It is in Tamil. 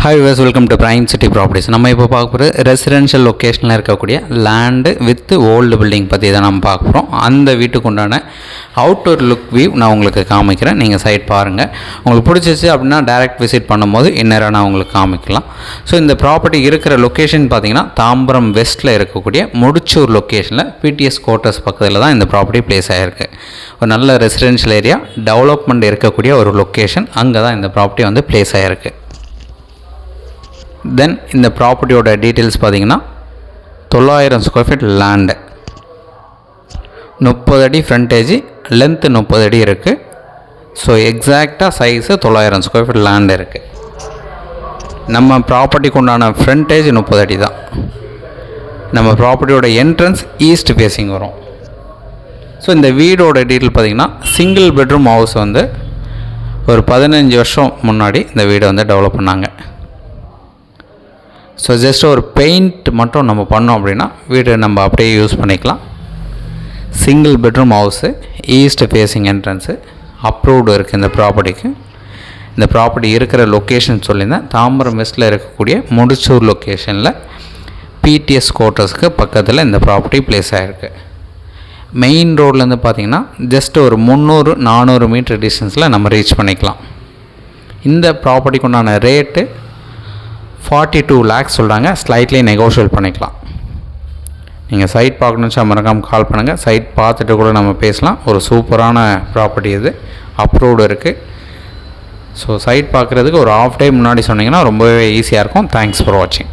Hi viewers, welcome to prime city properties. நம்ம இப்போ பார்க்க போகிற ரெசிடென்ஷியல் லொக்கேஷனில் இருக்கக்கூடிய லேண்டு வித் ஓல்டு பில்டிங் பற்றி தான் நம்ம பார்க்க போகிறோம். அந்த வீட்டுக்கு உண்டான அவுட்டோர் லுக் வியூ நான் உங்களுக்கு காமிக்கிறேன். நீங்கள் சைட் பாருங்கள். உங்களுக்கு பிடிச்சிச்சு அப்படின்னா டைரக்ட் விசிட் பண்ணும்போது இந்நேரம் நான் உங்களுக்கு காமிக்கலாம். ஸோ இந்த ப்ராப்பர்ட்டி இருக்கிற லொக்கேஷன் பார்த்திங்கன்னா தாம்பரம் வெஸ்ட்டில் இருக்கக்கூடிய முடிச்சூர் லொக்கேஷனில் பிடிஎஸ் குவார்ட்டர்ஸ் பக்கத்தில் தான் இந்த ப்ராப்பர்ட்டி பிளேஸ் ஆகிருக்கு. ஒரு நல்ல ரெசிடென்ஷியல் ஏரியா, டெவலப்மெண்ட் இருக்கக்கூடிய ஒரு லொக்கேஷன். அங்கே தான் இந்த ப்ராப்பர்ட்டி வந்து பிளேஸ் ஆகிருக்கு. தென் இந்த ப்ராப்பர்ட்டியோட டீட்டெயில்ஸ் பார்த்திங்கன்னா 900 ஸ்கொயர் ஃபீட் லேண்டு, 30 அடி ஃப்ரண்டேஜ், லென்த்து 30 அடி இருக்குது. ஸோ எக்ஸாக்டாக சைஸு 900 ஸ்கொயர் ஃபீட் லேண்டு இருக்குது. நம்ம ப்ராப்பர்ட்டிக்கு உண்டான ஃப்ரண்டேஜ் 30 அடி தான். நம்ம ப்ராப்பர்ட்டியோட என்ட்ரன்ஸ் ஈஸ்ட் ஃபேஸிங் வரும். ஸோ இந்த வீடோட டீட்டெயில் பார்த்திங்கன்னா சிங்கிள் பெட்ரூம் ஹவுஸ் வந்து ஒரு 15 வருஷம் முன்னாடி இந்த வீடை வந்து டெவலப் பண்ணாங்க. ஸோ ஜஸ்ட் ஒரு பெயிண்ட் மட்டும் நம்ம பண்ணோம் அப்படின்னா வீடு நம்ம அப்படியே யூஸ் பண்ணிக்கலாம். Single bedroom house, east facing entrance, approved இருக்குது இந்த ப்ராப்பர்ட்டிக்கு. இந்த ப்ராப்பர்ட்டி இருக்கிற லொக்கேஷன் சொல்லியிருந்தேன், தாம்பரம் வெஸ்ட்டில் இருக்கக்கூடிய முடிச்சூர் லொக்கேஷனில் பிடிஎஸ் குவார்ட்டர்ஸுக்கு பக்கத்தில் இந்த ப்ராப்பர்ட்டி பிளேஸ் ஆகிருக்கு. மெயின் ரோட்லேருந்து பார்த்திங்கன்னா ஜஸ்ட் ஒரு 300-400 மீட்டர் டிஸ்டன்ஸில் நம்ம ரீச் பண்ணிக்கலாம். இந்த ப்ராப்பர்ட்டிக்கு உண்டான ரேட்டு 42 lakhs சொல்கிறாங்க. ஸ்லைட்லி நெகோஷியேட் பண்ணிக்கலாம். நீங்கள் சைட் பார்க்கணுன்னு மறக்காமல் கால் பண்ணுங்கள். சைட் பார்த்துட்டு கூட நம்ம பேசலாம். ஒரு சூப்பரான ப்ராப்பர்ட்டி இது, அப்ரூவ்டு இருக்குது. ஸோ சைட் பார்க்குறதுக்கு ஒரு ½ டே முன்னாடி சொன்னீங்கன்னா ரொம்பவே ஈஸியாக இருக்கும். தேங்க்ஸ் ஃபார் வாட்சிங்.